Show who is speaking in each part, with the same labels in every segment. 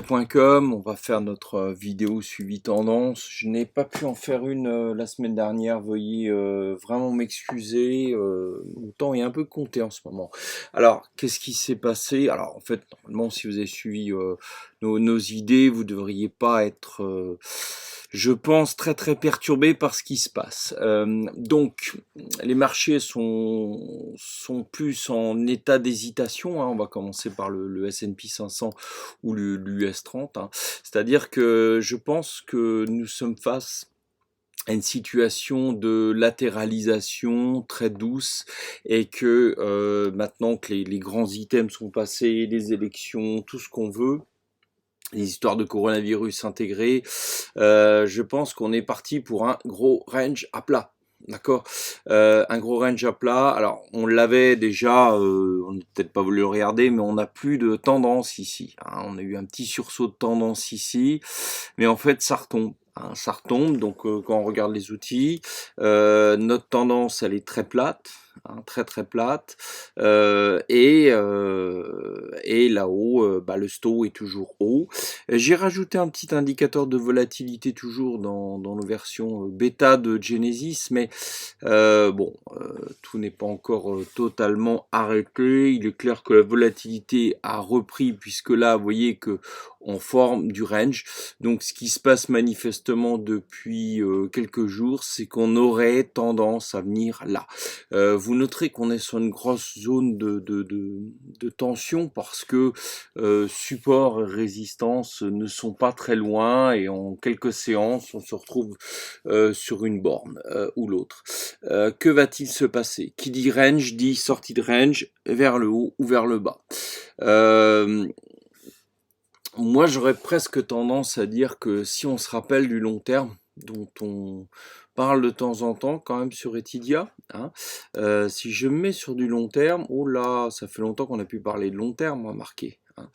Speaker 1: boursier.com, on va faire notre vidéo suivi tendance. Je n'ai pas pu en faire une la semaine dernière, veuillez vraiment m'excuser, le temps est un peu compté en ce moment. Alors, qu'est-ce qui s'est passé? Alors, en fait, normalement, si vous avez suivi nos idées, vous ne devriez pas être, je pense, très perturbé par ce qui se passe. Donc, les marchés sont plus en état d'hésitation, hein. On va commencer par le S&P 500 ou l'US 30, hein. C'est-à-dire que je pense que nous sommes face à une situation de latéralisation très douce et que maintenant que les grands items sont passés, les élections, tout ce qu'on veut, les histoires de coronavirus intégrées, je pense qu'on est parti pour un gros range à plat. D'accord, un gros range à plat. Alors, on l'avait déjà, on n'a peut-être pas voulu le regarder, mais on n'a plus de tendance ici, hein. On a eu un petit sursaut de tendance ici, mais en fait, ça retombe, hein, ça retombe. Donc, quand on regarde les outils, notre tendance, elle est très plate, hein, très plate, et là-haut, le sto est toujours haut. J'ai rajouté un petit indicateur de volatilité toujours dans nos versions bêta de Genesis, mais tout n'est pas encore totalement arrêté. Il est clair que la volatilité a repris, puisque là, vous voyez que on forme du range. Donc, ce qui se passe manifestement depuis quelques jours, c'est qu'on aurait tendance à venir là. Vous noterez qu'on est sur une grosse zone de tension, parce que support et résistance ne sont pas très loin, et en quelques séances, on se retrouve sur une borne ou l'autre. Que va-t-il se passer? Qui dit range dit sortie de range vers le haut ou vers le bas. Moi, j'aurais presque tendance à dire que si on se rappelle du long terme, dont on parle de temps en temps quand même sur Etidia, hein, si je me mets sur du long terme, oh là, ça fait longtemps qu'on a pu parler de long terme, marqué, hein.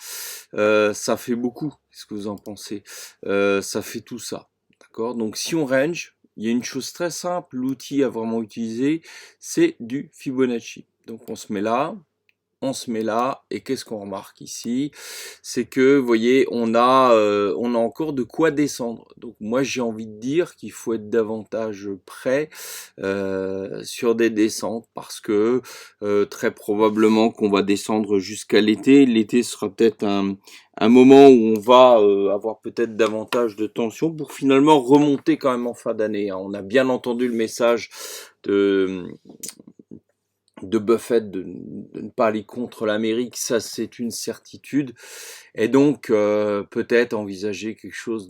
Speaker 1: Ça fait beaucoup, qu'est-ce que vous en pensez? Ça fait tout ça, d'accord? Donc si on range, il y a une chose très simple, l'outil à vraiment utiliser, c'est du Fibonacci. Donc on se met là, et qu'est-ce qu'on remarque ici? C'est que, vous voyez, on a encore de quoi descendre. Donc moi, j'ai envie de dire qu'il faut être davantage prêt sur des descentes, parce que très probablement qu'on va descendre jusqu'à l'été. L'été sera peut-être un moment où on va avoir peut-être davantage de tension pour finalement remonter quand même en fin d'année, hein. On a bien entendu le message de Buffett de ne pas aller contre l'Amérique, ça c'est une certitude, et donc peut-être envisager quelque chose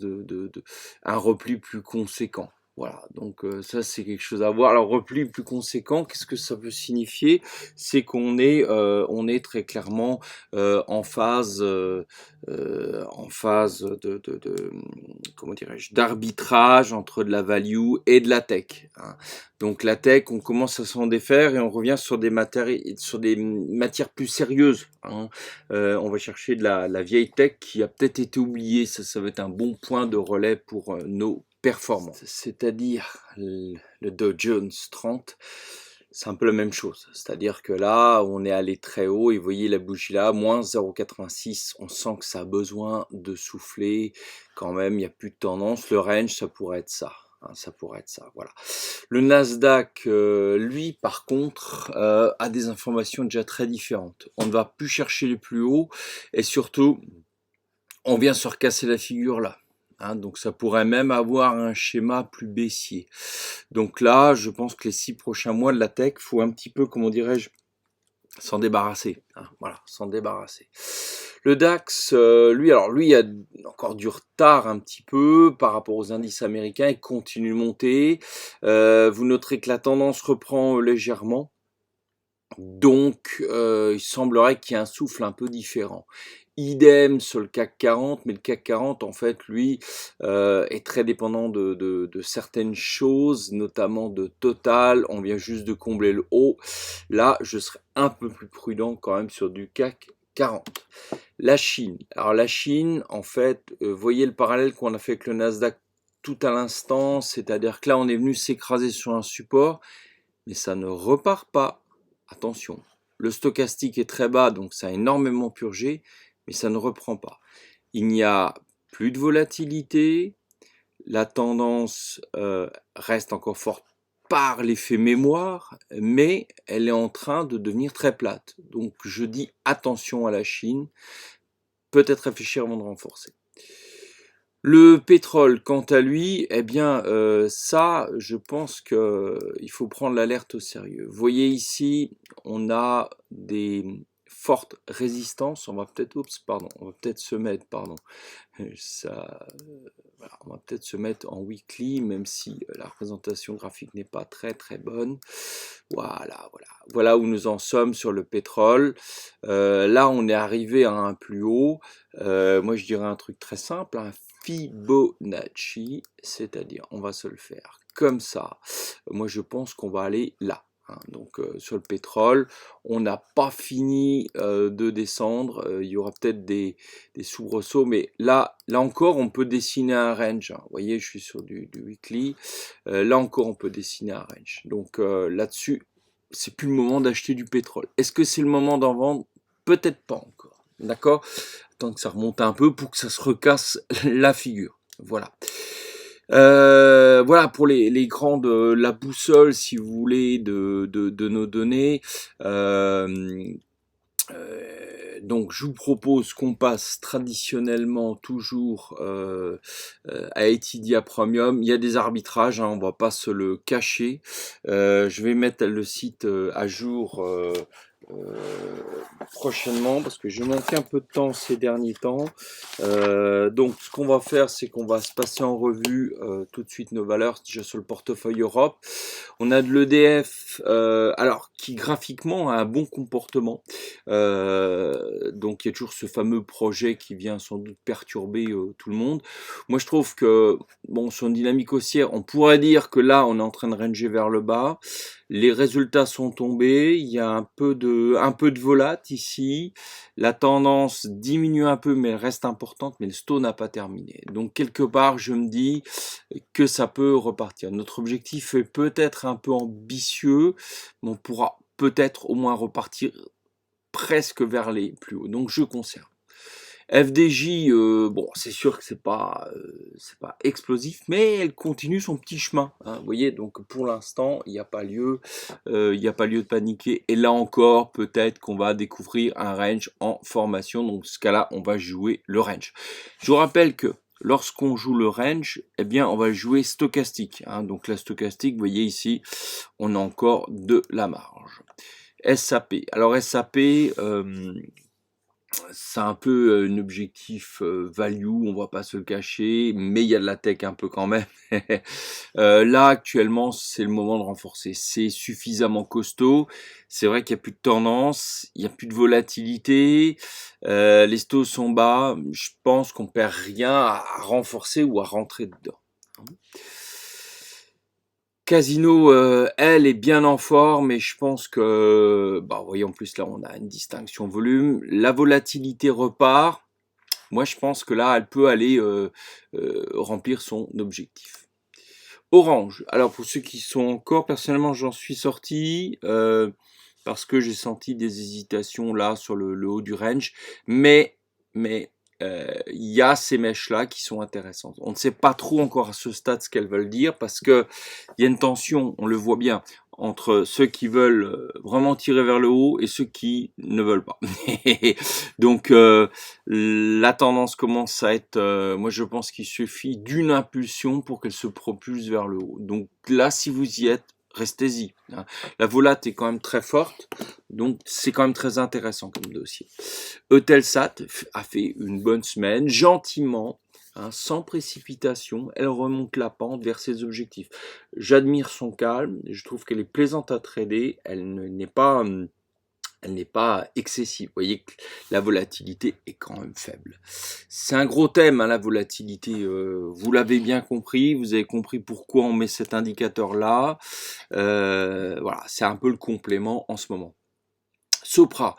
Speaker 1: un repli plus conséquent. Voilà, donc ça c'est quelque chose à voir. Alors, repli plus conséquent, qu'est-ce que ça peut signifier? C'est on est très clairement en phase comment dirais-je, d'arbitrage entre de la value et de la tech, hein. Donc la tech, on commence à s'en défaire et on revient sur des matières plus sérieuses, hein. On va chercher de la vieille tech qui a peut-être été oubliée. Ça va être un bon point de relais pour nos performances. C'est-à-dire le Dow Jones 30, c'est un peu la même chose. C'est-à-dire que là, on est allé très haut, et vous voyez la bougie là, moins 0,86. On sent que ça a besoin de souffler quand même. Il n'y a plus de tendance. Le range, ça pourrait être ça, hein, ça pourrait être ça, voilà. Le Nasdaq, lui, par contre, a des informations déjà très différentes. On ne va plus chercher les plus hauts, et surtout, on vient se recasser la figure là, hein. Donc ça pourrait même avoir un schéma plus baissier. Donc là, je pense que les 6 prochains mois de la tech, faut un petit peu, comment dirais-je, s'en débarrasser, hein, voilà, s'en débarrasser. Le DAX, lui, il a encore du retard un petit peu par rapport aux indices américains. Il continue de monter. Vous noterez que la tendance reprend légèrement. Donc, il semblerait qu'il y ait un souffle un peu différent. Idem sur le CAC 40, mais le CAC 40, en fait, lui, est très dépendant de certaines choses, notamment de Total. On vient juste de combler le haut. Là, je serais un peu plus prudent quand même sur du CAC 40. La Chine. Alors la Chine, en fait, voyez le parallèle qu'on a fait avec le Nasdaq tout à l'instant, c'est-à-dire que là, on est venu s'écraser sur un support, mais ça ne repart pas. Attention, le stochastique est très bas, donc ça a énormément purgé, mais ça ne reprend pas. il n'y a plus de volatilité, la tendance reste encore forte par l'effet mémoire, mais elle est en train de devenir très plate. Donc je dis attention à la Chine, peut-être réfléchir avant de renforcer. Le pétrole, quant à lui, eh bien, ça, je pense qu'il faut prendre l'alerte au sérieux. Vous voyez ici, on a des fortes résistances. On va peut-être, on va peut-être se mettre, ça, voilà, on va peut-être se mettre en weekly, même si la représentation graphique n'est pas très très bonne. Voilà où nous en sommes sur le pétrole. Là, on est arrivé à un plus haut. Moi, je dirais un truc très simple, un Fibonacci, c'est-à-dire, on va se le faire comme ça. Moi, je pense qu'on va aller là. Donc sur le pétrole, on n'a pas fini de descendre. Il y aura peut-être des soubresauts, mais là encore, on peut dessiner un range. Vous voyez, je suis sur du weekly. Là encore, on peut dessiner un range. Donc là-dessus, c'est plus le moment d'acheter du pétrole. Est-ce que c'est le moment d'en vendre? Peut-être pas encore. D'accord? Tant que ça remonte un peu pour que ça se recasse la figure. Voilà. Voilà pour les grandes, la boussole, si vous voulez, de nos données. Donc je vous propose qu'on passe traditionnellement toujours à Etydia Premium. Il y a des arbitrages, on va pas se le cacher. Je vais mettre le site à jour prochainement parce que je manque un peu de temps ces derniers temps. Donc ce qu'on va faire, c'est qu'on va se passer en revue tout de suite nos valeurs déjà sur le portefeuille Europe. On a de l'EDF, alors qui graphiquement a un bon comportement. Donc il y a toujours ce fameux projet qui vient sans doute perturber tout le monde. Moi je trouve que bon, sur une dynamique haussière, on pourrait dire que là on est en train de ranger vers le bas. Les résultats sont tombés, il y a un peu de volat ici. La tendance diminue un peu, mais elle reste importante, mais le stock n'a pas terminé. Donc quelque part, je me dis que ça peut repartir. Notre objectif est peut-être un peu ambitieux, mais on pourra peut-être au moins repartir presque vers les plus hauts. Donc je conserve. FDJ, bon, c'est sûr que c'est pas explosif, mais elle continue son petit chemin. Vous voyez, donc pour l'instant, il n'y a pas lieu, de paniquer. Et là encore, peut-être qu'on va découvrir un range en formation. Donc, dans ce cas-là, on va jouer le range. Je vous rappelle que lorsqu'on joue le range, eh bien, on va jouer stochastique. Donc la stochastique, vous voyez ici, on a encore de la marge. SAP. Alors SAP, c'est un peu un objectif value, on va pas se le cacher, mais il y a de la tech un peu quand même. Là actuellement c'est le moment de renforcer, c'est suffisamment costaud, c'est vrai qu'il n'y a plus de tendance, il n'y a plus de volatilité, les taux sont bas, je pense qu'on perd rien à renforcer ou à rentrer dedans. Casino, elle est bien en forme et je pense que, vous voyez en plus là on a une distinction volume. La volatilité repart. Moi je pense que là elle peut aller remplir son objectif. Orange. Alors pour ceux qui sont encore, personnellement j'en suis sorti parce que j'ai senti des hésitations là sur le haut du range. Mais il y a ces mèches-là qui sont intéressantes. On ne sait pas trop encore à ce stade ce qu'elles veulent dire parce que il y a une tension, on le voit bien, entre ceux qui veulent vraiment tirer vers le haut et ceux qui ne veulent pas. Donc la tendance commence à être, moi je pense qu'il suffit d'une impulsion pour qu'elle se propulse vers le haut. Donc là, si vous y êtes, restez-y. La volate est quand même très forte, donc c'est quand même très intéressant comme dossier. Eutelsat a fait une bonne semaine, gentiment, sans précipitation, elle remonte la pente vers ses objectifs. J'admire son calme, je trouve qu'elle est plaisante à trader, elle n'est pas excessive. Vous voyez que la volatilité est quand même faible. C'est un gros thème, la volatilité. Vous l'avez bien compris. Vous avez compris pourquoi on met cet indicateur-là. Voilà, c'est un peu le complément en ce moment. Sopra.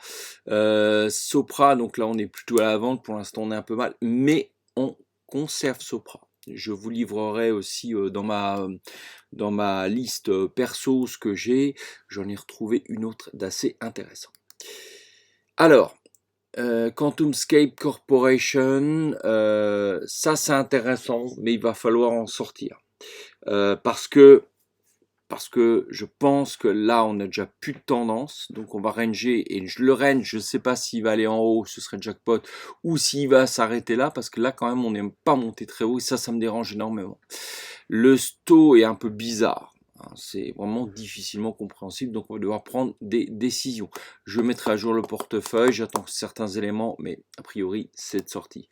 Speaker 1: Sopra, donc là on est plutôt à la vente. Pour l'instant on est un peu mal. Mais on conserve Sopra. Je vous livrerai aussi dans ma liste perso ce que j'ai. J'en ai retrouvé une autre d'assez intéressant. Alors, QuantumScape Corporation, ça c'est intéressant, mais il va falloir en sortir. Parce que je pense que là, on a déjà plus de tendance, donc on va ranger, et le range, je ne sais pas s'il va aller en haut, ce serait jackpot, ou s'il va s'arrêter là, parce que là, quand même, on n'aime pas monter très haut, et ça me dérange énormément. Le sto est un peu bizarre, hein, c'est vraiment difficilement compréhensible, donc on va devoir prendre des décisions. Je mettrai à jour le portefeuille, j'attends certains éléments, mais a priori, c'est de sortie.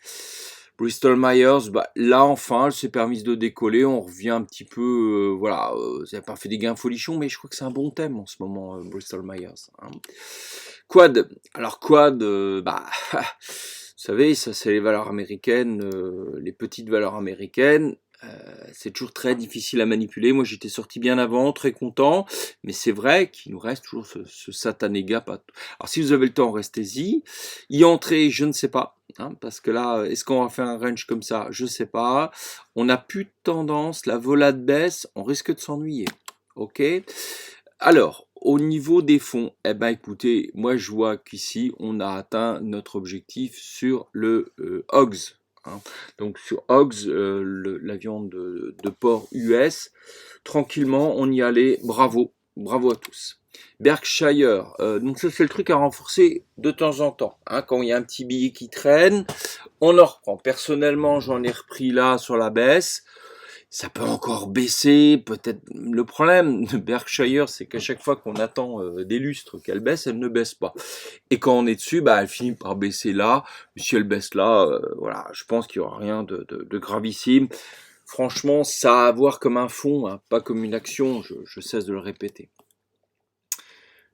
Speaker 1: Bristol Myers, bah, là enfin, elle s'est permise de décoller, on revient un petit peu, voilà, ça n'a pas fait des gains folichons, mais je crois que c'est un bon thème en ce moment, Bristol Myers. Hein. Quad, alors Quad, bah, vous savez, ça c'est les valeurs américaines, les petites valeurs américaines, c'est toujours très difficile à manipuler. Moi j'étais sorti bien avant, très content, mais c'est vrai qu'il nous reste toujours ce satané gap. Alors si vous avez le temps, restez-y. Y entrer, je ne sais pas. Hein, parce que là, est-ce qu'on va faire un range comme ça? Je sais pas. On n'a plus de tendance, la volade baisse, on risque de s'ennuyer. Ok. Alors, au niveau des fonds, eh ben écoutez, moi je vois qu'ici on a atteint notre objectif sur le HOGS. Hein. Donc sur HOGS, la viande de porc US, tranquillement, on y allait. Bravo, bravo à tous. Berkshire, donc ça c'est le truc à renforcer de temps en temps. Hein, quand il y a un petit billet qui traîne, on en reprend. Personnellement, j'en ai repris là sur la baisse. Ça peut encore baisser, peut-être. Le problème de Berkshire, c'est qu'à chaque fois qu'on attend des lustres qu'elle baisse, elle ne baisse pas. Et quand on est dessus, bah, elle finit par baisser là. Si elle baisse là, voilà, je pense qu'il n'y aura rien de gravissime. Franchement, ça a à voir comme un fond, hein, pas comme une action, je cesse de le répéter.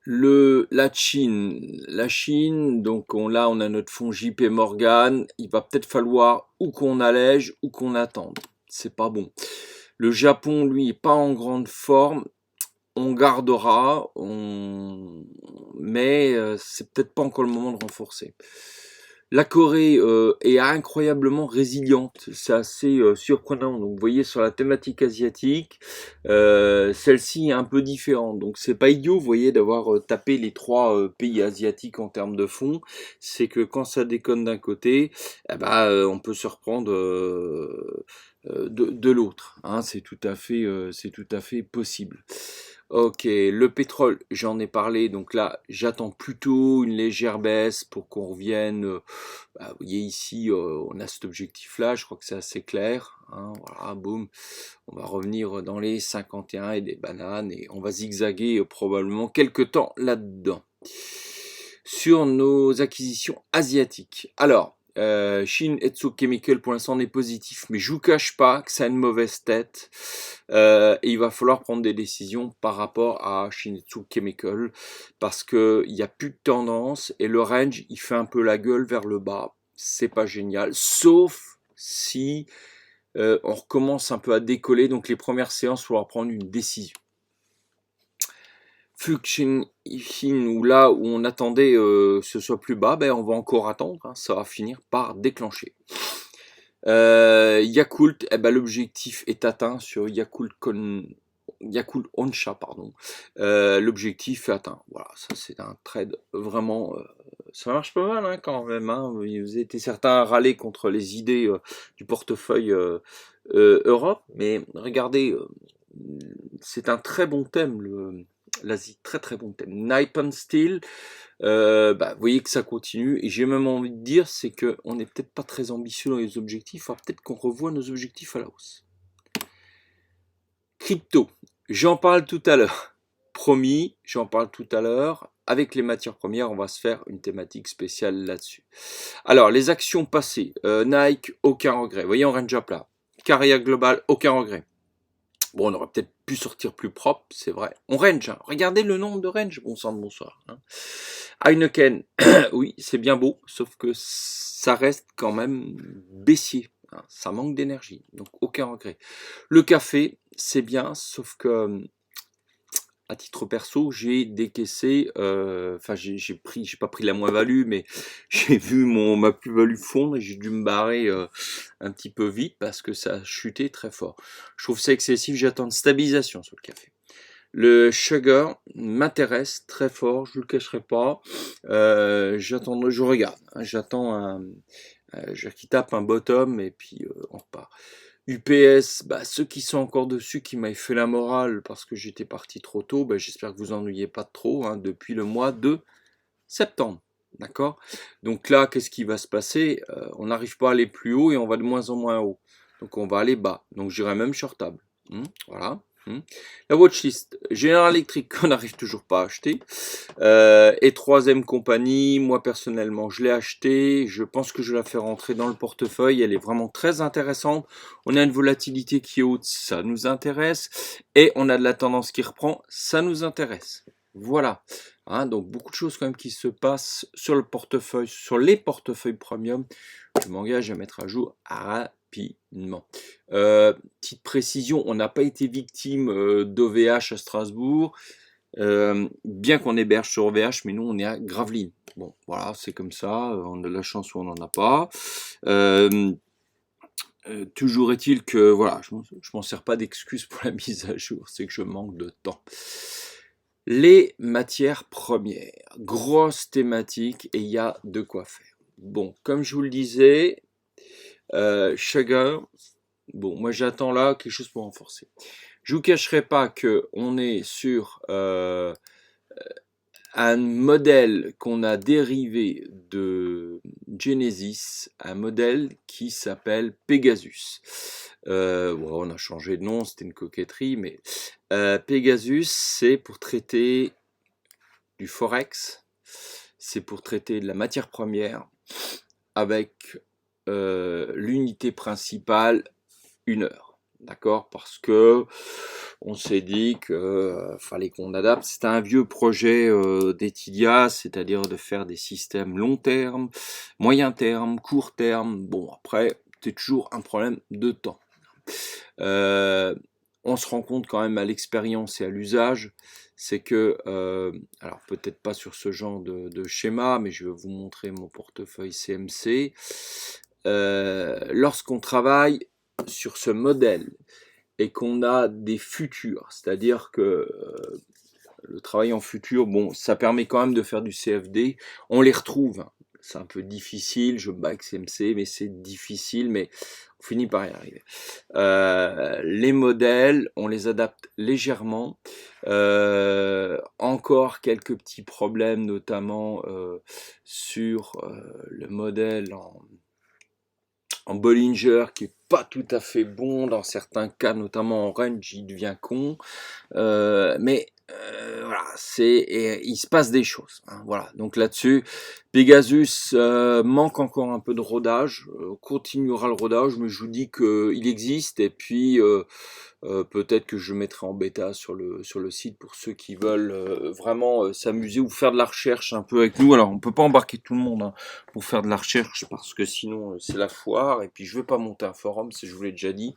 Speaker 1: La Chine, donc là on a notre fonds JP Morgan, il va peut-être falloir ou qu'on allège ou qu'on attende, c'est pas bon. Le Japon, lui, est pas en grande forme, on gardera, mais c'est peut-être pas encore le moment de renforcer. La Corée est incroyablement résiliente, c'est assez surprenant. Donc vous voyez sur la thématique asiatique, celle-ci est un peu différente. Donc c'est pas idiot, vous voyez, d'avoir tapé les trois pays asiatiques en termes de fonds. C'est que quand ça déconne d'un côté, eh ben, on peut se reprendre de l'autre. Hein, c'est tout à fait possible. Ok, le pétrole, j'en ai parlé, donc là, j'attends plutôt une légère baisse pour qu'on revienne. Bah, vous voyez ici, on a cet objectif-là, je crois que c'est assez clair. Hein, voilà, boum, on va revenir dans les 51 et des bananes et on va zigzaguer probablement quelques temps là-dedans. Sur nos acquisitions asiatiques. Alors, Shin Etsu Chemical pour l'instant on est positif, mais je vous cache pas que ça a une mauvaise tête et il va falloir prendre des décisions par rapport à Shin-Etsu Chemical parce que il y a plus de tendance et le range il fait un peu la gueule vers le bas, c'est pas génial, sauf si on recommence un peu à décoller, donc les premières séances il faudra prendre une décision. Fuxin ou là où on attendait que ce soit plus bas, ben on va encore attendre, hein, ça va finir par déclencher. Yakult, eh ben, l'objectif est atteint sur Yakult Onsha, pardon. L'objectif est atteint. Voilà, ça c'est un trade vraiment. Ça marche pas mal hein, quand même. Hein. Vous avez été certains à râler contre les idées du portefeuille Europe, mais regardez, c'est un très bon thème l'Asie, très très bon thème. Nippon Steel, bah, vous voyez que ça continue, et j'ai même envie de dire, c'est qu'on n'est peut-être pas très ambitieux dans les objectifs, alors peut-être qu'on revoit nos objectifs à la hausse. Crypto, j'en parle tout à l'heure. Promis, j'en parle tout à l'heure. Avec les matières premières, on va se faire une thématique spéciale là-dessus. Alors, les actions passées. Nike, aucun regret. Vous voyez, on range up là. Carrière Global, aucun regret. Bon, on aurait peut-être pu sortir plus propre, c'est vrai. On range, hein. Regardez le nombre de range, bon sang de bonsoir. Hein. Heineken, oui, c'est bien beau, sauf que ça reste quand même baissier. Hein. Ça manque d'énergie, donc aucun regret. Le café, c'est bien, sauf que à titre perso, j'ai décaissé, enfin j'ai pas pris la moins-value, mais j'ai vu ma plus-value fondre et j'ai dû me barrer un petit peu vite parce que ça a chuté très fort. Je trouve ça excessif, j'attends une stabilisation sur le café. Le sugar m'intéresse très fort, je ne le cacherai pas. Je regarde, hein, qui tape un bottom et puis on repart. UPS, bah, ceux qui sont encore dessus, qui m'avaient fait la morale parce que j'étais parti trop tôt, bah, j'espère que vous ennuyez pas trop, hein, depuis le mois de septembre. D'accord? Donc là, qu'est-ce qui va se passer? On n'arrive pas à aller plus haut et on va de moins en moins haut. Donc on va aller bas. Donc j'irai même shortable. Voilà. La watchlist, General Electric, qu'on n'arrive toujours pas à acheter. Et troisième compagnie, moi personnellement, je l'ai acheté. Je pense que je vais la faire rentrer dans le portefeuille. Elle est vraiment très intéressante. On a une volatilité qui est haute, ça nous intéresse. Et on a de la tendance qui reprend, ça nous intéresse. Voilà. Hein, donc beaucoup de choses quand même qui se passent sur le portefeuille, sur les portefeuilles premium. Je m'engage à mettre à jour rapidement. Petite précision, on n'a pas été victime d'OVH à Strasbourg, bien qu'on héberge sur OVH, mais nous on est à Gravelines. Bon, voilà, c'est comme ça, on a de la chance ou on n'en a pas. Toujours est-il que, voilà, je m'en sers pas d'excuse pour la mise à jour, c'est que je manque de temps. Les matières premières, grosse thématique et il y a de quoi faire. Bon, comme je vous le disais, sugar, bon, moi j'attends là quelque chose pour renforcer. Je vous cacherai pas que on est sur un modèle qu'on a dérivé de Genesis, un modèle qui s'appelle Pegasus. On a changé de nom, c'était une coquetterie, mais Pegasus, c'est pour traiter du forex, c'est pour traiter de la matière première avec l'unité principale 1 heure. D'accord? Parce que on s'est dit que fallait qu'on adapte. C'était un vieux projet d'Etidia, c'est-à-dire de faire des systèmes long terme, moyen terme, court terme. Bon, après, c'est toujours un problème de temps. On se rend compte quand même à l'expérience et à l'usage, c'est que, alors peut-être pas sur ce genre de schéma, mais je vais vous montrer mon portefeuille CMC. Lorsqu'on travaille sur ce modèle et qu'on a des futurs, c'est-à-dire que le travail en futur, bon, ça permet quand même de faire du CFD, on les retrouve. C'est un peu difficile, je bats avec CMC, mais c'est difficile, mais on finit par y arriver. Les modèles, on les adapte légèrement. Encore quelques petits problèmes, notamment sur le modèle en Bollinger, qui est pas tout à fait bon dans certains cas, notamment en range, il devient con. Mais voilà, il se passe des choses. Hein, voilà. Donc là-dessus, Pegasus manque encore un peu de rodage, continuera le rodage, mais je vous dis qu'il existe et puis peut-être que je mettrai en bêta sur le site pour ceux qui veulent vraiment s'amuser ou faire de la recherche un peu avec nous. Alors on peut pas embarquer tout le monde hein, pour faire de la recherche parce que sinon c'est la foire et puis je vais pas monter un forum, je vous l'ai déjà dit.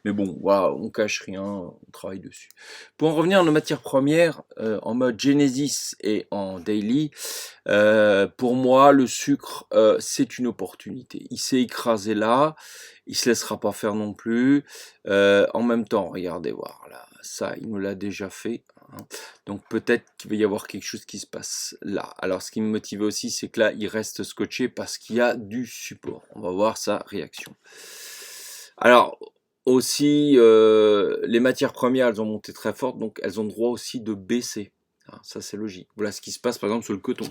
Speaker 1: Mais bon, voilà, on cache rien, on travaille dessus. Pour en revenir à nos matières premières, en mode Genesis et en daily, pour moi, le sucre, c'est une opportunité. Il s'est écrasé là, il se laissera pas faire non plus. En même temps, regardez voir là, ça, il nous l'a déjà fait. Hein. Donc peut-être qu'il va y avoir quelque chose qui se passe là. Alors ce qui me motive aussi, c'est que là, il reste scotché parce qu'il y a du support. On va voir sa réaction. Alors aussi, les matières premières, elles ont monté très fort, donc elles ont le droit aussi de baisser. Ah, ça c'est logique. Voilà ce qui se passe par exemple sur le coton.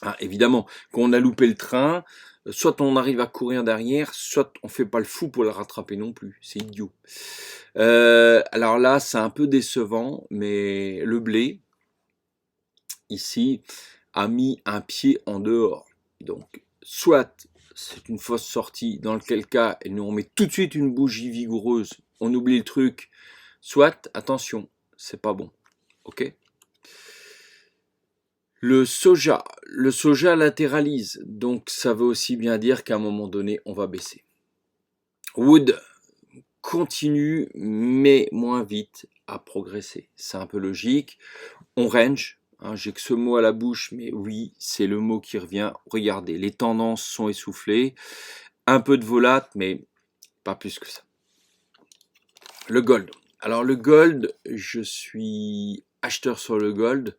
Speaker 1: Ah, évidemment, quand on a loupé le train, soit on arrive à courir derrière, soit on fait pas le fou pour le rattraper non plus. C'est idiot. Alors là, c'est un peu décevant, mais le blé, ici, a mis un pied en dehors. Donc, soit c'est une fausse sortie, dans lequel cas, nous on met tout de suite une bougie vigoureuse, on oublie le truc, soit, attention, c'est pas bon. Ok ? Le soja latéralise, donc ça veut aussi bien dire qu'à un moment donné, on va baisser. Wood continue, mais moins vite à progresser. C'est un peu logique. On range, hein, j'ai que ce mot à la bouche, mais oui, c'est le mot qui revient. Regardez, les tendances sont essoufflées. Un peu de volat, mais pas plus que ça. Le gold. Alors le gold, je suis acheteur sur le gold,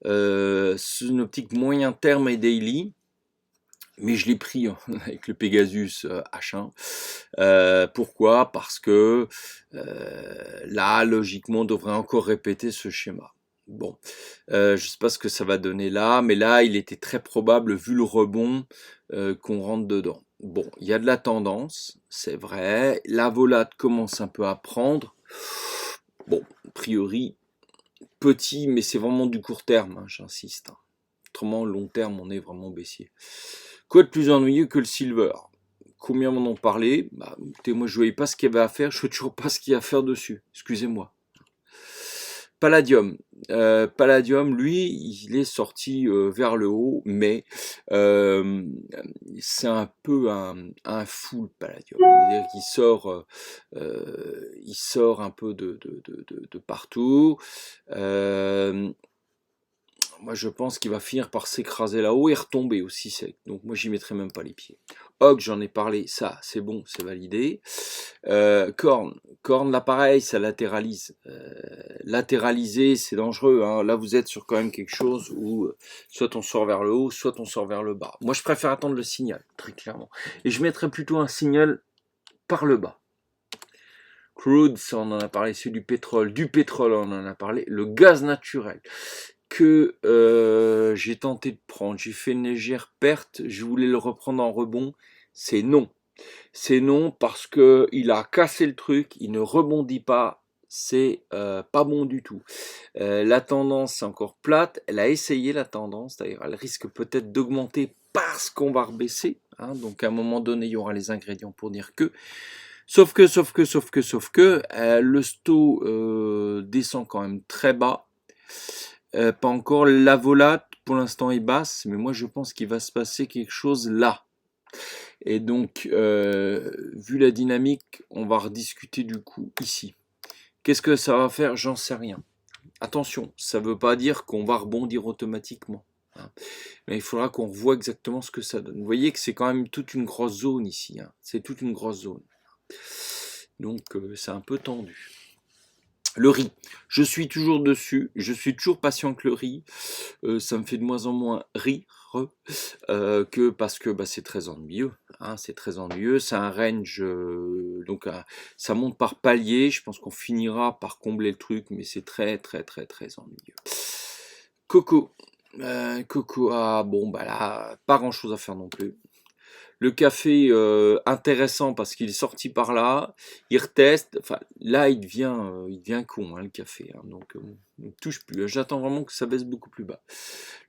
Speaker 1: sous une optique moyen terme et daily, mais je l'ai pris avec le Pegasus H1. Pourquoi? Parce que là, logiquement, on devrait encore répéter ce schéma. Bon, je ne sais pas ce que ça va donner là, mais là, il était très probable, vu le rebond, qu'on rentre dedans. Bon, il y a de la tendance, c'est vrai. La volate commence un peu à prendre. Bon, a priori, petit, mais c'est vraiment du court terme, hein, j'insiste. Hein. Autrement, long terme, on est vraiment baissier. Quoi de plus ennuyeux que le silver? Combien m'en ont parlé? Bah, écoutez, moi je voyais pas ce qu'il y avait à faire, je sais toujours pas ce qu'il y a à faire dessus. Excusez-moi. Palladium. Palladium, lui, il est sorti vers le haut, mais euh, c'est un peu un fou, Palladium. C'est-à-dire qu'il il sort un peu de partout. Euh, Moi, je pense qu'il va finir par s'écraser là-haut et retomber aussi sec. Donc, moi, j'y mettrai même pas les pieds. Hog, j'en ai parlé. Ça, c'est bon, c'est validé. Corne. Corne, là, pareil, ça latéralise. Latéraliser, c'est dangereux. Hein. Là, vous êtes sur quand même quelque chose où soit on sort vers le haut, soit on sort vers le bas. Moi, je préfère attendre le signal, très clairement. Et je mettrais plutôt un signal par le bas. Crude, ça, on en a parlé. C'est du pétrole. Du pétrole, on en a parlé. Le gaz naturel que j'ai tenté de prendre. J'ai fait une légère perte, je voulais le reprendre en rebond. C'est non. C'est non parce que il a cassé le truc, il ne rebondit pas. C'est pas bon du tout. La tendance est encore plate. Elle a essayé la tendance, d'ailleurs, elle risque peut-être d'augmenter parce qu'on va rebaisser. Hein, donc à un moment donné, il y aura les ingrédients pour dire que. Sauf que, le sto descend quand même très bas. Pas encore. La volate, pour l'instant, est basse, mais moi, je pense qu'il va se passer quelque chose là. Et donc, vu la dynamique, on va rediscuter du coup ici. Qu'est-ce que ça va faire? J'en sais rien. Attention, ça ne veut pas dire qu'on va rebondir automatiquement. Hein. Mais il faudra qu'on revoie exactement ce que ça donne. Vous voyez que c'est quand même toute une grosse zone ici. Hein. C'est toute une grosse zone. Donc, c'est un peu tendu. Le riz, je suis toujours dessus, je suis toujours patient avec le riz, ça me fait de moins en moins rire que parce que bah, c'est très ennuyeux, hein, c'est très ennuyeux, c'est un range, donc ça monte par palier, je pense qu'on finira par combler le truc, mais c'est très ennuyeux. Coco, Coco, ah bon bah là, pas grand chose à faire non plus. Le café, intéressant parce qu'il est sorti par là, il reteste, enfin là il devient con hein, le café, hein, donc on ne touche plus. J'attends vraiment que ça baisse beaucoup plus bas.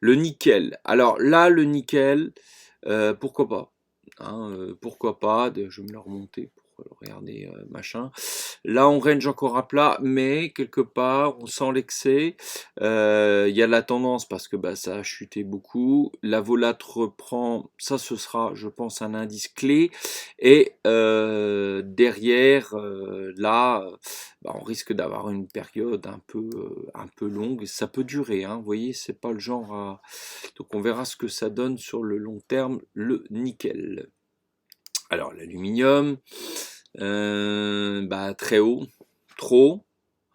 Speaker 1: Le nickel, alors là le nickel, pourquoi pas hein, pourquoi pas, je vais me le remonter pour regarder machin. Là on range encore à plat, mais quelque part on sent l'excès. Il y a la tendance parce que bah, ça a chuté beaucoup. La volate reprend, ça ce sera je pense un indice clé. Et derrière, là, bah, on risque d'avoir une période un peu longue. Ça peut durer, hein, vous voyez, c'est pas le genre à... Donc on verra ce que ça donne sur le long terme, le nickel. Alors l'aluminium, bah, très haut, trop.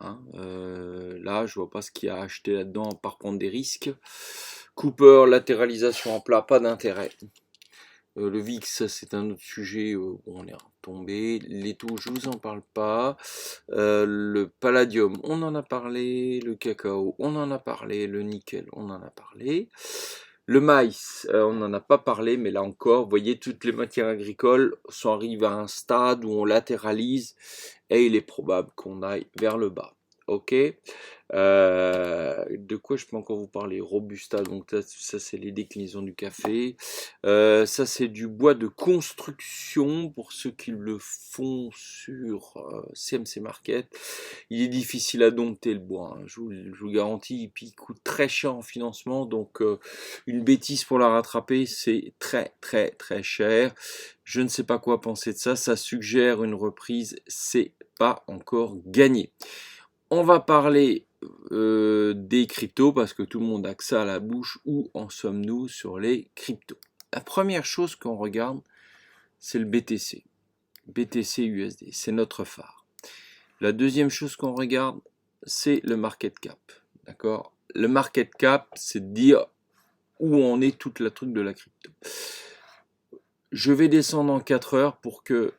Speaker 1: Hein, là, je vois pas ce qu'il y a à acheter là-dedans, à part prendre des risques. Cooper, latéralisation en plat, pas d'intérêt. Le VIX, ça c'est un autre sujet où on est retombé. Les taux, je vous en parle pas. Le palladium, on en a parlé. Le cacao, on en a parlé. Le nickel, on en a parlé. Le maïs, on n'en a pas parlé, mais là encore, vous voyez, toutes les matières agricoles sont arrivées à un stade où on latéralise et il est probable qu'on aille vers le bas. Ok. De quoi je peux encore vous parler? Robusta, donc ça c'est les déclinaisons du café. Ça c'est du bois de construction pour ceux qui le font sur CMC Market. Il est difficile à dompter le bois, hein, je vous le garantis, et puis il coûte très cher en financement, donc une bêtise pour la rattraper, c'est très cher. Je ne sais pas quoi penser de ça, ça suggère une reprise, c'est pas encore gagné. On va parler des cryptos parce que tout le monde a que ça à la bouche. Où en sommes-nous sur les cryptos? La première chose qu'on regarde, c'est le BTC. BTC USD, c'est notre phare. La deuxième chose qu'on regarde, c'est le market cap. D'accord? Le market cap, c'est de dire où en est toute la truc de la crypto. Je vais descendre en 4 heures pour que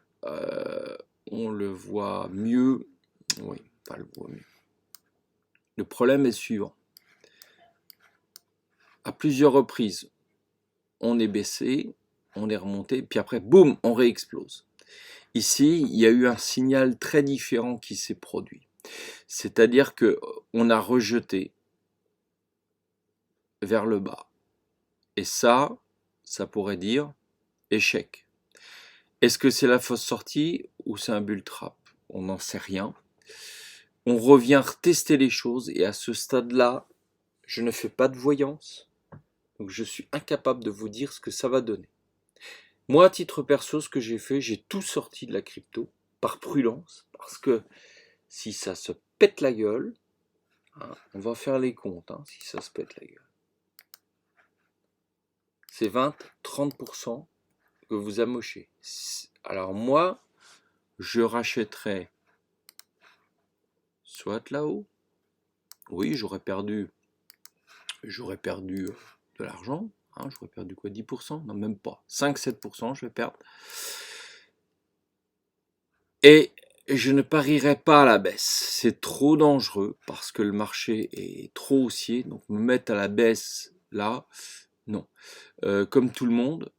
Speaker 1: on le voit mieux. Oui, pas le voit mieux. Le problème est le suivant. À plusieurs reprises, on est baissé, on est remonté, puis après, boum, on réexplose. Ici, il y a eu un signal très différent qui s'est produit. C'est-à-dire que on a rejeté vers le bas. Et ça pourrait dire échec. Est-ce que c'est la fausse sortie ou c'est un bull trap? On n'en sait rien. On revient retester les choses et à ce stade-là, je ne fais pas de voyance. Donc je suis incapable de vous dire ce que ça va donner. Moi, à titre perso, ce que j'ai fait, j'ai tout sorti de la crypto par prudence, parce que si ça se pète la gueule, hein, on va faire les comptes, hein, si ça se pète la gueule. C'est 20-30% que vous amochez. Alors moi, je rachèterais soit là-haut. Oui, j'aurais perdu de l'argent. Hein, j'aurais perdu quoi, 10%? Non, même pas. 5-7%, je vais perdre. Et je ne parierai pas à la baisse. C'est trop dangereux parce que le marché est trop haussier. Donc me mettre à la baisse là, non. Comme tout le monde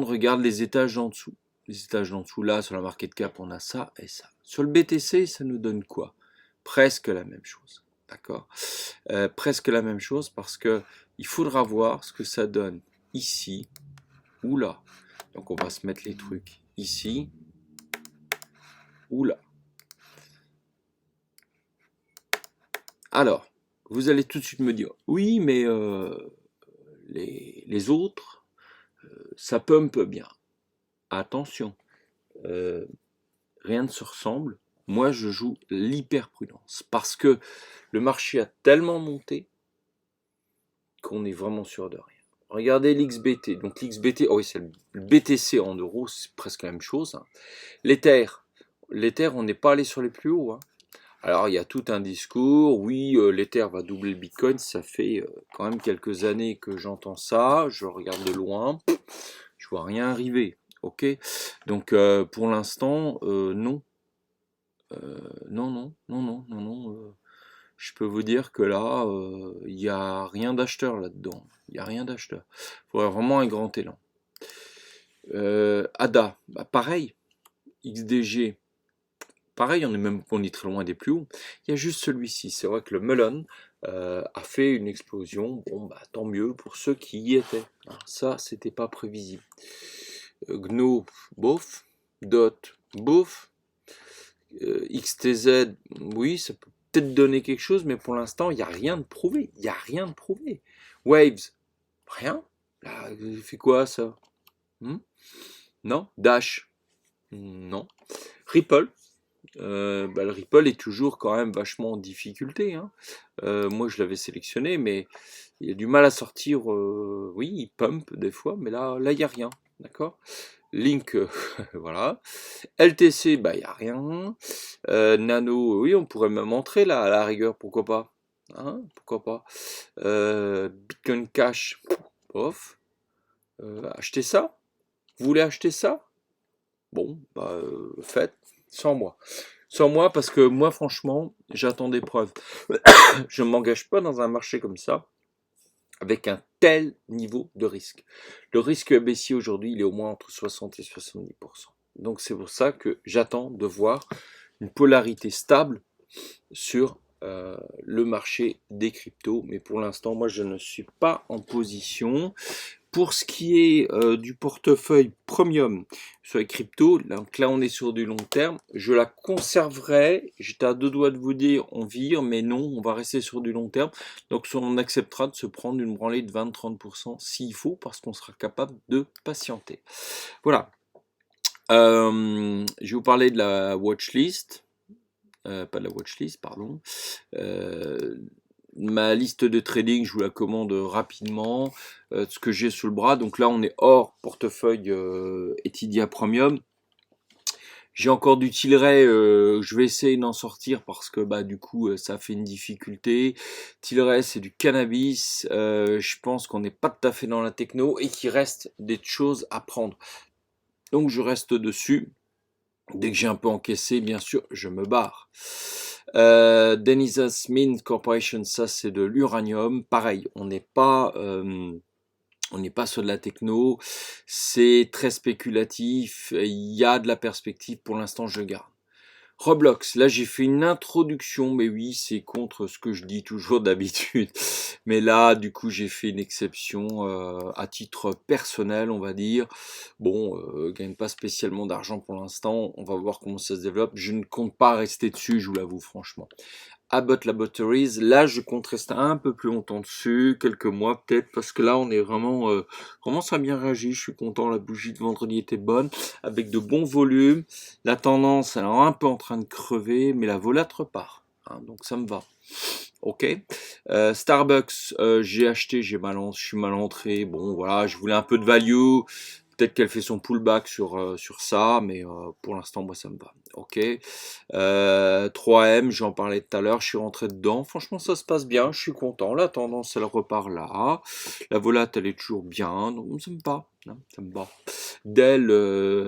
Speaker 1: regarde les étages en dessous. Les étages en dessous, là, sur la market cap, on a ça et ça. Sur le BTC, ça nous donne quoi? Presque la même chose. D'accord? Presque la même chose parce que il faudra voir ce que ça donne ici ou là. Donc on va se mettre les trucs ici ou là. Alors, vous allez tout de suite me dire, oui, mais les autres, ça pump bien. Attention, rien ne se ressemble. Moi, je joue l'hyper-prudence parce que le marché a tellement monté qu'on est vraiment sûr de rien. Regardez l'XBT. Donc l'XBT, oh oui, c'est le BTC en euros, c'est presque la même chose. Hein. L'Ether, on n'est pas allé sur les plus hauts. Hein. Alors il y a tout un discours, oui, l'Ether va doubler le Bitcoin, ça fait quand même quelques années que j'entends ça, je regarde de loin, je vois rien arriver, ok? Donc pour l'instant, non. Non. Je peux vous dire que là, il n'y a rien d'acheteur là-dedans. Il n'y a rien d'acheteur. Il faudrait vraiment un grand élan. ADA, bah pareil. XDG, pareil, on est très loin des plus hauts. Il y a juste celui-ci. C'est vrai que le melon a fait une explosion. Bon, bah tant mieux pour ceux qui y étaient. Alors, ça, c'était pas prévisible. Gno, bof. Dot, bof. XTZ, oui, ça peut peut-être donner quelque chose, mais pour l'instant, il n'y a rien de prouvé. Il n'y a rien de prouvé. Waves, rien. Là, il fait quoi ça? Non. Dash, non. Ripple, le Ripple est toujours quand même vachement en difficulté. Hein. Moi, je l'avais sélectionné, mais il a du mal à sortir. Oui, il pump des fois, mais là, il n'y a rien. D'accord? Link, voilà. LTC, bah, il n'y a rien. Nano, oui, on pourrait même entrer là, à la rigueur, pourquoi pas. Hein, pourquoi pas. Bitcoin Cash, off. Acheter ça? Vous voulez acheter ça? Bon, bah, faites, sans moi. Sans moi, parce que moi, franchement, j'attends des preuves. Je ne m'engage pas dans un marché comme ça, avec un tel niveau de risque. Le risque baissier aujourd'hui, il est au moins entre 60 et 70%. Donc c'est pour ça que j'attends de voir une polarité stable sur le marché des cryptos. Mais pour l'instant, moi, je ne suis pas en position. Pour ce qui est du portefeuille premium sur les cryptos, donc là on est sur du long terme, je la conserverai. J'étais à deux doigts de vous dire on vire, mais non, on va rester sur du long terme. Donc on acceptera de se prendre une branlée de 20-30% s'il faut, parce qu'on sera capable de patienter. Voilà. Je vais vous parler de la watchlist. Pas de la watchlist, pardon. Ma liste de trading, je vous la commande rapidement. Ce que j'ai sous le bras. Donc là, on est hors portefeuille Etidia Premium. J'ai encore du Tilray, je vais essayer d'en sortir parce que bah du coup ça fait une difficulté. Tilray c'est du cannabis, je pense qu'on n'est pas tout à fait dans la techno et qu'il reste des choses à prendre. Donc je reste dessus. Dès que j'ai un peu encaissé, bien sûr, je me barre. Denizas Mint Corporation, ça c'est de l'uranium. Pareil, on n'est pas sur de la techno, c'est très spéculatif, il y a de la perspective, pour l'instant je garde. Roblox, là j'ai fait une introduction, mais oui, c'est contre ce que je dis toujours d'habitude. Mais là, du coup, j'ai fait une exception à titre personnel, on va dire. Bon, gagne pas spécialement d'argent pour l'instant, on va voir comment ça se développe. Je ne compte pas rester dessus, je vous l'avoue franchement. Abbott Laboratories, là je compte rester un peu plus longtemps dessus, quelques mois peut-être, parce que là on est vraiment ça a bien réagi, je suis content, la bougie de vendredi était bonne, avec de bons volumes, la tendance elle est un peu en train de crever, mais la volate repart, hein, donc ça me va. Ok. Starbucks, j'ai acheté, je suis mal entré, bon voilà, je voulais un peu de value, peut-être qu'elle fait son pullback sur ça, mais pour l'instant, moi, ça me va. Ok. 3M, j'en parlais tout à l'heure, je suis rentré dedans. Franchement, ça se passe bien, je suis content. La tendance, elle repart là. La volate, elle est toujours bien, donc ça me va. Hein, ça me va. Dell,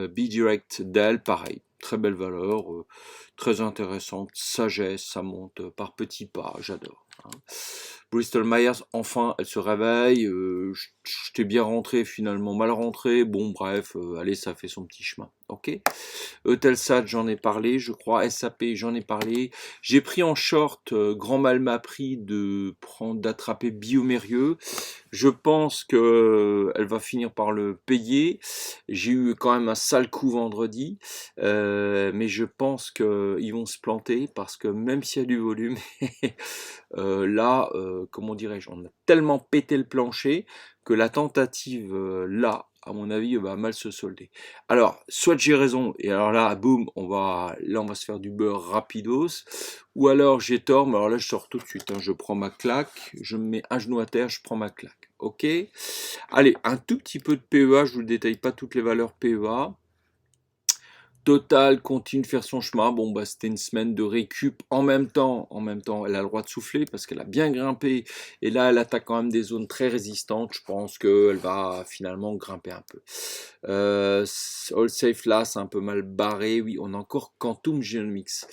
Speaker 1: B-Direct, Dell, pareil. Très belle valeur, très intéressante. Sagesse, ça monte par petits pas, j'adore. Hein. Bristol Myers, enfin, elle se réveille. J'étais bien rentré, finalement mal rentré. Bon, bref, allez, ça fait son petit chemin. Ok. Eutelsat, j'en ai parlé, je crois. SAP, j'en ai parlé. J'ai pris en short, grand mal m'a pris d'attraper Biomérieux. Je pense que elle va finir par le payer. J'ai eu quand même un sale coup vendredi, mais je pense qu'ils vont se planter parce que même s'il y a du volume, là, comment dirais-je, on a tellement pété le plancher que la tentative là, à mon avis, va mal se solder. Alors, soit j'ai raison, et alors là, boum, on va se faire du beurre rapidos, ou alors j'ai tort, mais alors là, je sors tout de suite, hein, je prends ma claque, je me mets un genou à terre, je prends ma claque. Ok. Allez, un tout petit peu de PEA, je vous détaille pas toutes les valeurs PEA. Total continue de faire son chemin. Bon, bah, c'était une semaine de récup. En même temps, elle a le droit de souffler parce qu'elle a bien grimpé. Et là, elle attaque quand même des zones très résistantes. Je pense qu'elle va finalement grimper un peu. All Safe là, c'est un peu mal barré. Oui, on a encore Quantum Genomics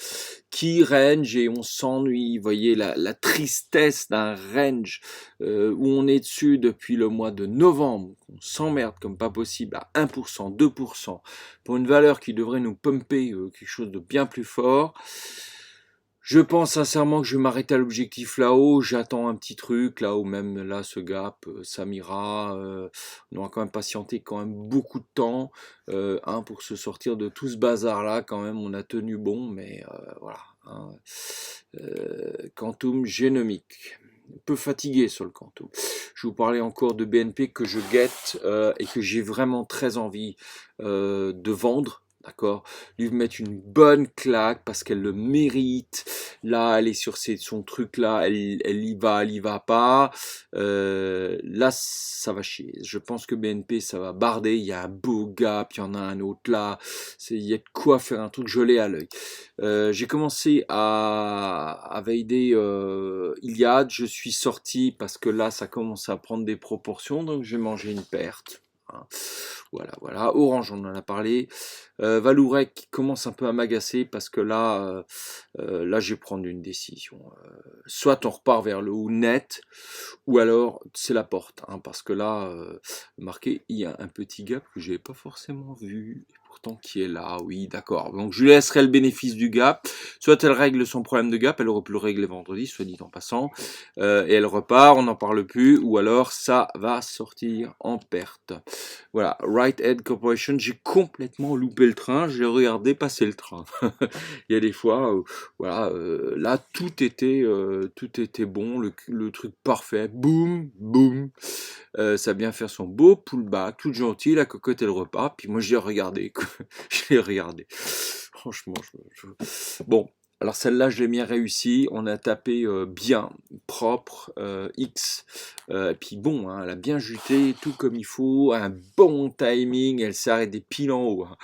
Speaker 1: qui range et on s'ennuie. Vous voyez la tristesse d'un range où on est dessus depuis le mois de novembre. On s'emmerde comme pas possible à 1%, 2% pour une valeur qui devrait nous pumper quelque chose de bien plus fort. Je pense sincèrement que je vais m'arrêter à l'objectif là-haut. J'attends un petit truc là-haut, même là, ce gap, ça m'ira. On aura quand même patienté quand même beaucoup de temps pour se sortir de tout ce bazar-là. Quand même, on a tenu bon, mais voilà. Hein. Quantum Genomics. Un peu fatigué sur le Quantum. Je vous parlais encore de BNP que je guette et que j'ai vraiment très envie de vendre. D'accord, lui mettre une bonne claque parce qu'elle le mérite. Là, elle est sur son truc là, elle y va pas. Là, ça va chier. Je pense que BNP, ça va barder. Il y a un beau gap, il y en a un autre là. Il y a de quoi faire un truc. Je l'ai à l'œil. J'ai commencé à valider Iliad. Je suis sorti parce que là, ça commence à prendre des proportions, donc j'ai mangé une perte. Voilà. Orange, on en a parlé. Valourec qui commence un peu à m'agacer parce que là, je vais prendre une décision. Soit on repart vers le haut net, ou alors c'est la porte. Hein, parce que là, marqué, il y a un petit gap que je n'avais pas forcément vu. Et pourtant qui est là, oui, d'accord. Donc je lui laisserai le bénéfice du gap. Soit elle règle son problème de gap, elle aurait pu le régler vendredi, soit dit en passant. Et elle repart, on n'en parle plus, ou alors ça va sortir en perte. Voilà, Right Head Corporation, j'ai complètement loupé le train, j'ai regardé passer le train. Il y a des fois, là tout était bon, le truc parfait, boum, boum. Ça a bien faire son beau pullback, tout gentil, la cocotte elle repart, puis moi je l'ai regardé, je l'ai regardé. Franchement, bon. Alors celle-là, je l'ai bien réussi. On a tapé bien, propre, X. Et puis bon, hein, elle a bien juté, tout comme il faut. Un bon timing. Elle s'est arrêtée pile en haut, hein.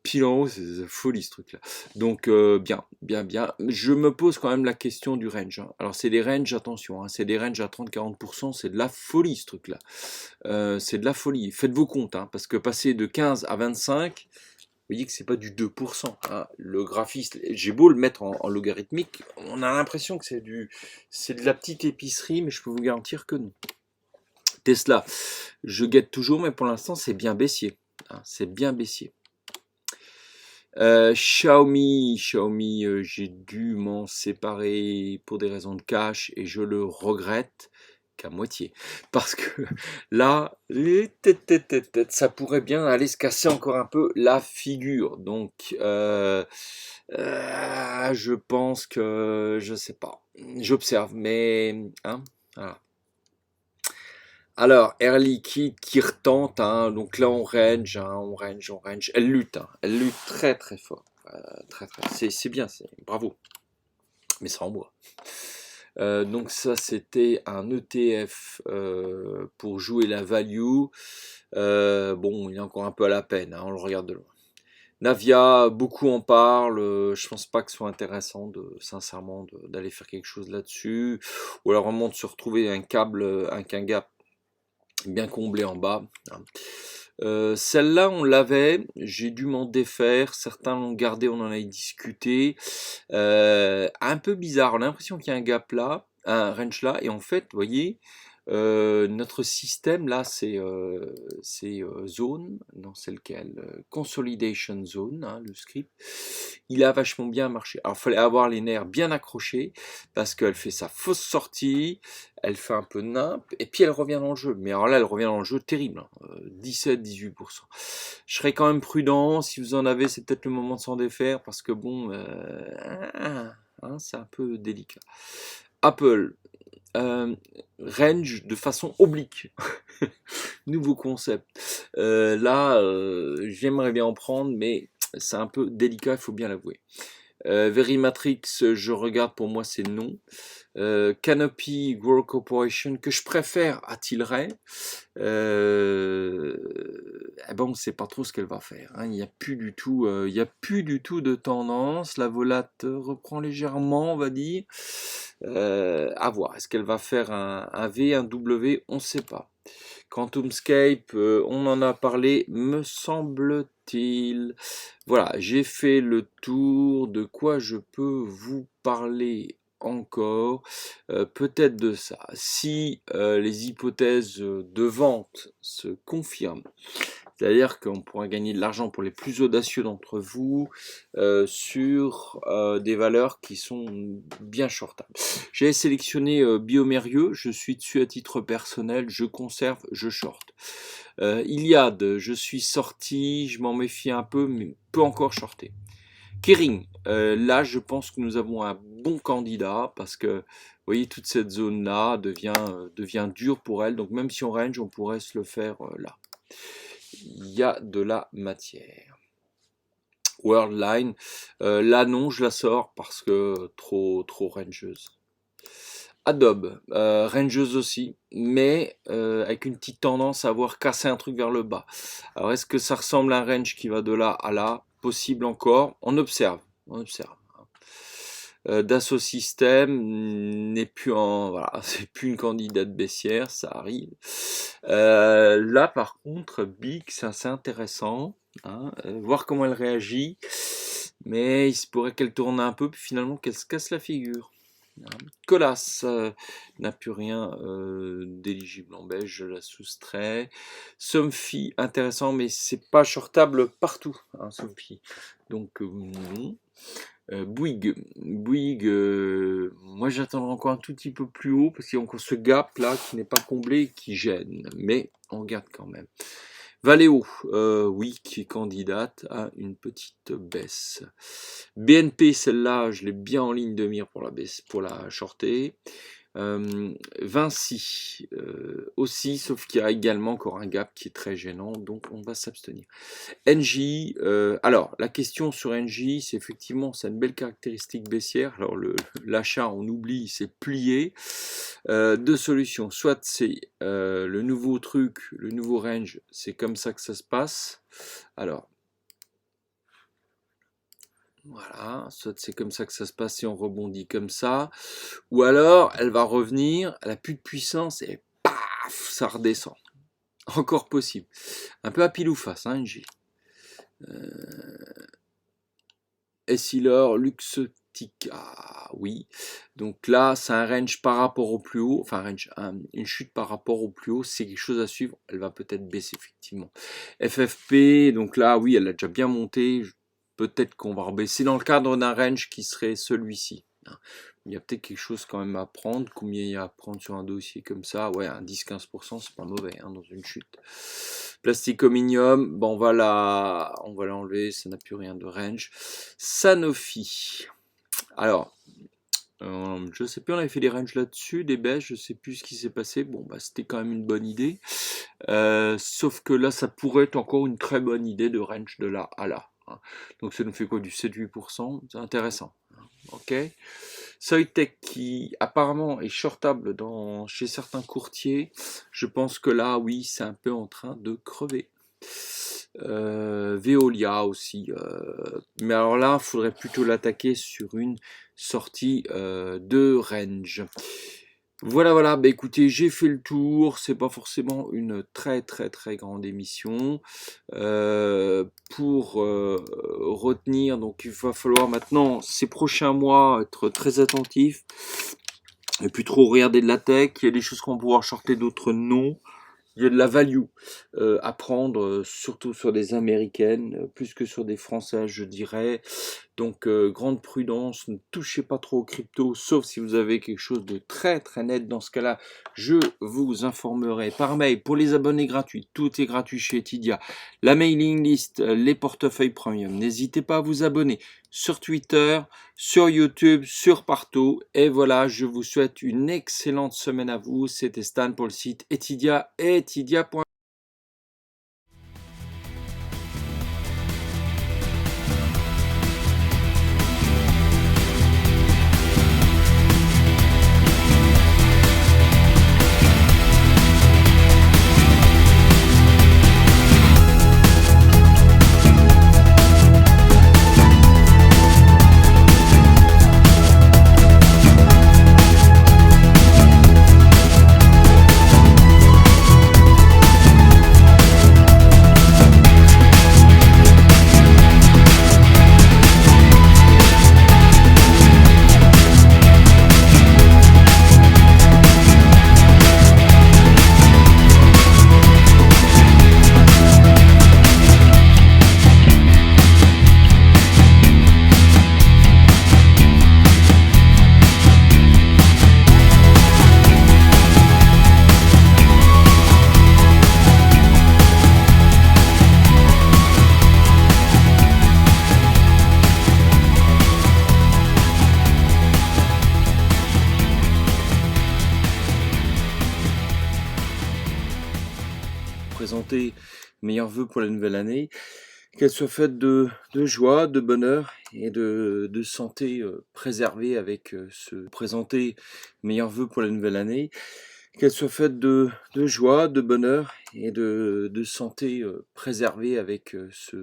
Speaker 1: Pile en haut, c'est de la folie ce truc-là. Donc bien, bien, bien. Je me pose quand même la question du range, hein. Alors c'est des ranges, attention, hein, c'est des ranges à 30-40%. C'est de la folie ce truc-là. C'est de la folie. Faites vos comptes, hein, parce que passer de 15 à 25... Vous voyez que c'est pas du 2%, hein. Le graphiste, j'ai beau le mettre en logarithmique, on a l'impression que c'est de la petite épicerie, mais je peux vous garantir que non. Tesla, je guette toujours, mais pour l'instant c'est bien baissier, hein, c'est bien baissier. Xiaomi, j'ai dû m'en séparer pour des raisons de cash et je le regrette qu'à moitié. Parce que là, ça pourrait bien aller se casser encore un peu la figure. Donc, je pense que, je sais pas, j'observe, mais, hein, voilà. Alors, Air Liquide qui retente, hein, donc là on range, hein, on range. Elle lutte, hein, elle lutte très très fort. Très très, c'est bien, bravo. Mais ça en bois. Donc ça c'était un ETF pour jouer la value. Bon, il est encore un peu à la peine, hein, on le regarde de loin. Navia, beaucoup en parlent, je pense pas que ce soit intéressant sincèrement d'aller faire quelque chose là-dessus. Ou alors vraiment de se retrouver un gap bien comblé en bas, hein. Celle-là, on l'avait, j'ai dû m'en défaire, certains l'ont gardé, on en a discuté. Un peu bizarre, on a l'impression qu'il y a un gap là, un range là, et en fait, vous voyez, notre système là, c'est zone, non, c'est lequel? Consolidation zone, hein, le script. Il a vachement bien marché. Alors, il fallait avoir les nerfs bien accrochés parce qu'elle fait sa fausse sortie, elle fait un peu nimp, et puis elle revient dans le jeu. Mais alors là, elle revient dans le jeu terrible, hein, 17-18%. Je serais quand même prudent. Si vous en avez, c'est peut-être le moment de s'en défaire parce que bon, hein, c'est un peu délicat. Apple. Range de façon oblique. Nouveau concept. Là, j'aimerais bien en prendre, mais c'est un peu délicat, il faut bien l'avouer. Verimatrix, je regarde, pour moi c'est non. Canopy Growth Corporation, que je préfère à Tilray, eh ben on ne sait pas trop ce qu'elle va faire, hein. Il n'y a plus du tout, de tendance. La volate reprend légèrement, on va dire. À voir. Est-ce qu'elle va faire un V, un W? On ne sait pas. QuantumScape, on en a parlé, me semble-t-il. Voilà, j'ai fait le tour. De quoi je peux vous parler encore? Peut-être de ça. Si les hypothèses de vente se confirment, c'est-à-dire qu'on pourra gagner de l'argent pour les plus audacieux d'entre vous sur des valeurs qui sont bien shortables. J'ai sélectionné Biomérieux, je suis dessus à titre personnel, je conserve, je short. Iliad, je suis sorti, je m'en méfie un peu, mais peut encore shorter. Kering, là je pense que nous avons un bon candidat parce que vous voyez toute cette zone là devient dure pour elle, donc même si on range, on pourrait se le faire là. Il y a de la matière. Worldline, là non, je la sors parce que trop rangeuse. Adobe, rangeuse aussi, mais avec une petite tendance à avoir cassé un truc vers le bas. Alors est-ce que ça ressemble à un range qui va de là à là? Possible encore, on observe. Dassault Systèmes n'est plus voilà, c'est plus une candidate baissière, ça arrive. Là par contre, Big, c'est assez intéressant, hein, voir comment elle réagit, mais il se pourrait qu'elle tourne un peu, puis finalement qu'elle se casse la figure. Colas n'a plus rien d'éligible en beige, je la soustrais. Somfy, intéressant, mais c'est pas shortable partout, hein, Somfy. Donc non. Bouygues, moi j'attendrai encore un tout petit peu plus haut parce qu'il y a encore ce gap là qui n'est pas comblé et qui gêne, mais on regarde quand même. Valeo, oui, qui est candidate à une petite baisse. BNP, celle-là, je l'ai bien en ligne de mire pour la baisse, pour la shorter. Vinci aussi, sauf qu'il y a également encore un gap qui est très gênant, donc on va s'abstenir. NJ, alors la question sur NJ, c'est effectivement, c'est une belle caractéristique baissière. Alors l'achat, on oublie, c'est plié. Deux solutions, soit c'est le nouveau truc, le nouveau range, c'est comme ça que ça se passe. Alors, voilà, soit c'est comme ça que ça se passe et on rebondit comme ça. Ou alors, elle va revenir, elle a plus de puissance et paf, ça redescend. Encore possible. Un peu à pile ou face, hein, NJ. Essilor, Luxottica, oui. Donc là, c'est un range par rapport au plus haut, enfin une chute par rapport au plus haut, c'est quelque chose à suivre. Elle va peut-être baisser effectivement. FFP, donc là, oui, elle a déjà bien monté. Peut-être qu'on va rebaisser dans le cadre d'un range qui serait celui-ci. Il y a peut-être quelque chose quand même à prendre. Combien il y a à prendre sur un dossier comme ça? Ouais, un 10-15%, c'est pas mauvais hein, dans une chute. Plasticominium, bon, on va l'enlever, ça n'a plus rien de range. Sanofi. Alors, je sais plus, on avait fait des ranges là-dessus, des baisses, je sais plus ce qui s'est passé. Bon, bah, c'était quand même une bonne idée. Sauf que là, ça pourrait être encore une très bonne idée de range de là à là. Hein. Donc ça nous fait quoi, du 7-8%? C'est intéressant. Ok. Soitec qui apparemment est shortable chez certains courtiers. Je pense que là, oui, c'est un peu en train de crever. Veolia aussi. Mais alors là, il faudrait plutôt l'attaquer sur une sortie de range. Voilà, bah écoutez, j'ai fait le tour, c'est pas forcément une très grande émission. Pour retenir, donc il va falloir maintenant, ces prochains mois, être très attentif, et puis trop regarder de la tech, il y a des choses qu'on va pouvoir shorter, d'autres non. Il y a de la value à prendre, surtout sur des américaines, plus que sur des françaises, je dirais. Donc, grande prudence, ne touchez pas trop aux cryptos, sauf si vous avez quelque chose de très net. Dans ce cas-là, je vous informerai par mail pour les abonnés gratuits. Tout est gratuit chez Etydia. La mailing list, les portefeuilles premium. N'hésitez pas à vous abonner sur Twitter, sur YouTube, sur partout. Et voilà, je vous souhaite une excellente semaine à vous. C'était Stan pour le site Etydia et etydia.com. Présenter meilleurs vœux pour la nouvelle année, qu'elle soit faite de joie, de bonheur et de santé préservée avec présenter meilleurs vœux pour la nouvelle année, qu'elle soit faite de joie, de bonheur et de santé préservée avec ce